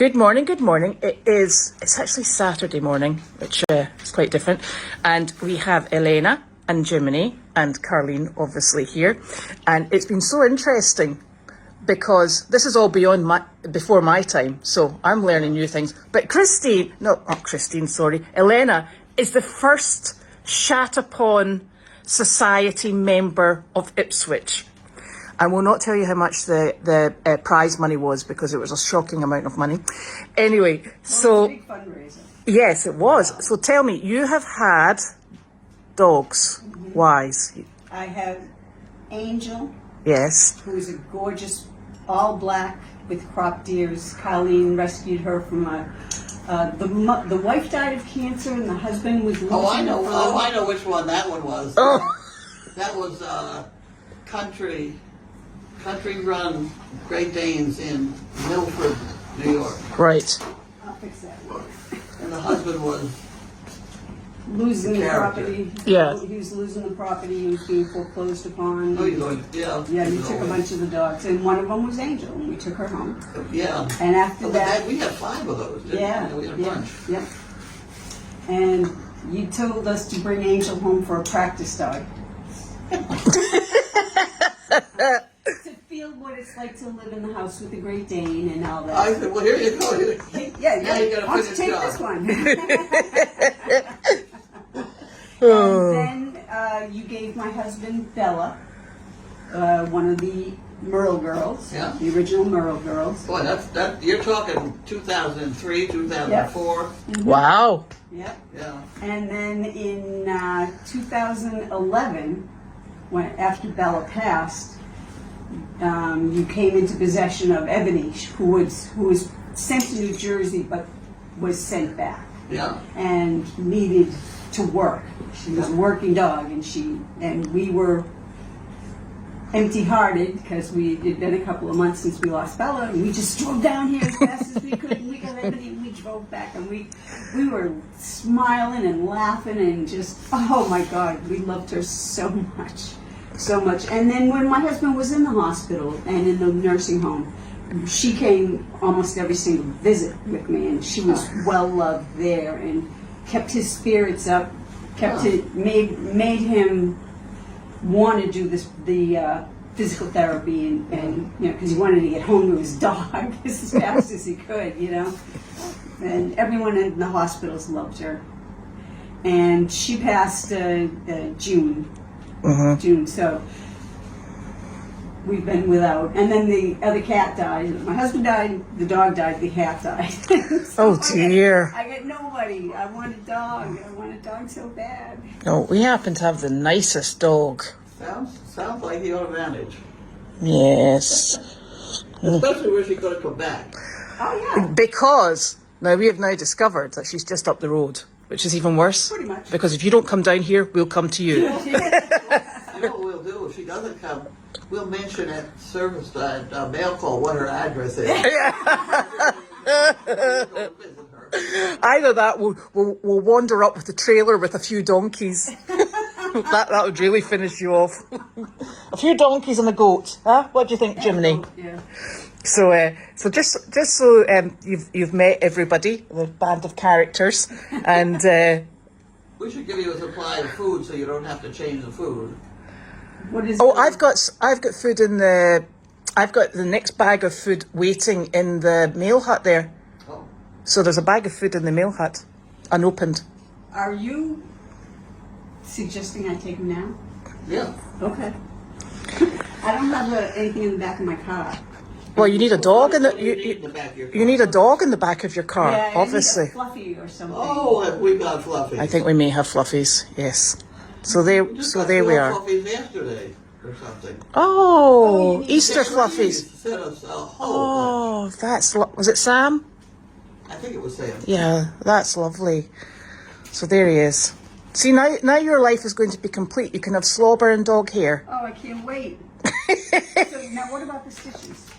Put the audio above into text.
Good morning, good morning. It's actually Saturday morning, which is quite different. And we have Elena and Janine and Carlene obviously here. And it's been so interesting because this is all before my time. So I'm learning new things. But Elena is the first Shat Upon Society member of Ipswich. I will not tell you how much the prize money was because it was a shocking amount of money. Anyway, so... It was a big fundraiser. Yes, it was. So tell me, you have had dogs. Mm-hmm. Whys? I have Angel. Yes. Who is a gorgeous, all black with cropped ears. Colleen rescued her from the wife died of cancer and the husband was losing. I know which one that one was. Oh. That was country run Great Danes in Milford, New York. Right. I'll fix that one. And the husband was losing the property. Yeah. He was losing the property. He was being foreclosed upon. Oh, yeah. Yeah, you took a bunch of the dogs, and one of them was Angel, and we took her home. Yeah. And after that, we had 5 of those. Didn't we? We had a bunch. Yeah. And you told us to bring Angel home for a practice dog. To feel what it's like to live in the house with the Great Dane and all that. I said, well, here you go. Yeah, you gotta why don't you finish take job. this one? And then you gave my husband Bella, one of the Merle girls, Yeah. the original Merle girls. Boy, that you're talking 2003, 2004. Mm-hmm. Wow. Yep. Yeah. And then in 2011, after Bella passed, you came into possession of Ebony, who was sent to New Jersey but was sent back. Yeah. And needed to work. She was a working dog, and we were empty-hearted because it had been a couple of months since we lost Bella, and we just drove down here as fast as we could, and we got Ebony, and we drove back, and we were smiling and laughing and just, oh my God, we loved her so much. So much. And then when my husband was in the hospital and in the nursing home, she came almost every single visit with me, and she was well loved there and kept his spirits up, made him want to do the physical therapy and because he wanted to get home to his dog as fast as he could, And everyone in the hospitals loved her. And she passed June. Uh-huh. June, so we've been without. And then the other cat died. My husband died, the dog died, the cat died. Oh dear. I got nobody. I want a dog. I want a dog so bad. No, we happen to have the nicest dog. Sounds like the advantage. Yes. Especially where she's going to come back. Oh yeah. Because now we have now discovered that she's just up the road, which is even worse. Pretty much. Because if you don't come down here, we'll come to you. You know what we'll do? If she doesn't come, we'll mention at service mail call what her address is. Either that, we'll wander up with the trailer with a few donkeys. that would really finish you off. A few donkeys and a goat, huh? What do you think, Jiminy? Yeah. So just so you've met everybody, the band of characters, and We should give you a supply of food so you don't have to change the food. What is? oh, I've got food I've got the next bag of food waiting in the mail hut there. Oh. So there's a bag of food in the mail hut, unopened. Are you suggesting I take them now? Yeah. Okay. I don't have anything in the back of my car. Well, you need a dog in What do you need in the the back of your you need a dog in the back of your car, Yeah, obviously. I need a Fluffy or something. Oh, have we got Fluffy? I think we may have fluffies. Yes. So there we are. Fluffies yesterday or something. Oh, you need Easter He fluffies. sent us a whole bunch. Oh, was it Sam? I think it was Sam. Yeah, that's lovely. So there he is. See, now your life is going to be complete. You can have slobber and dog hair. Oh, I can't wait. So now what about the stitches?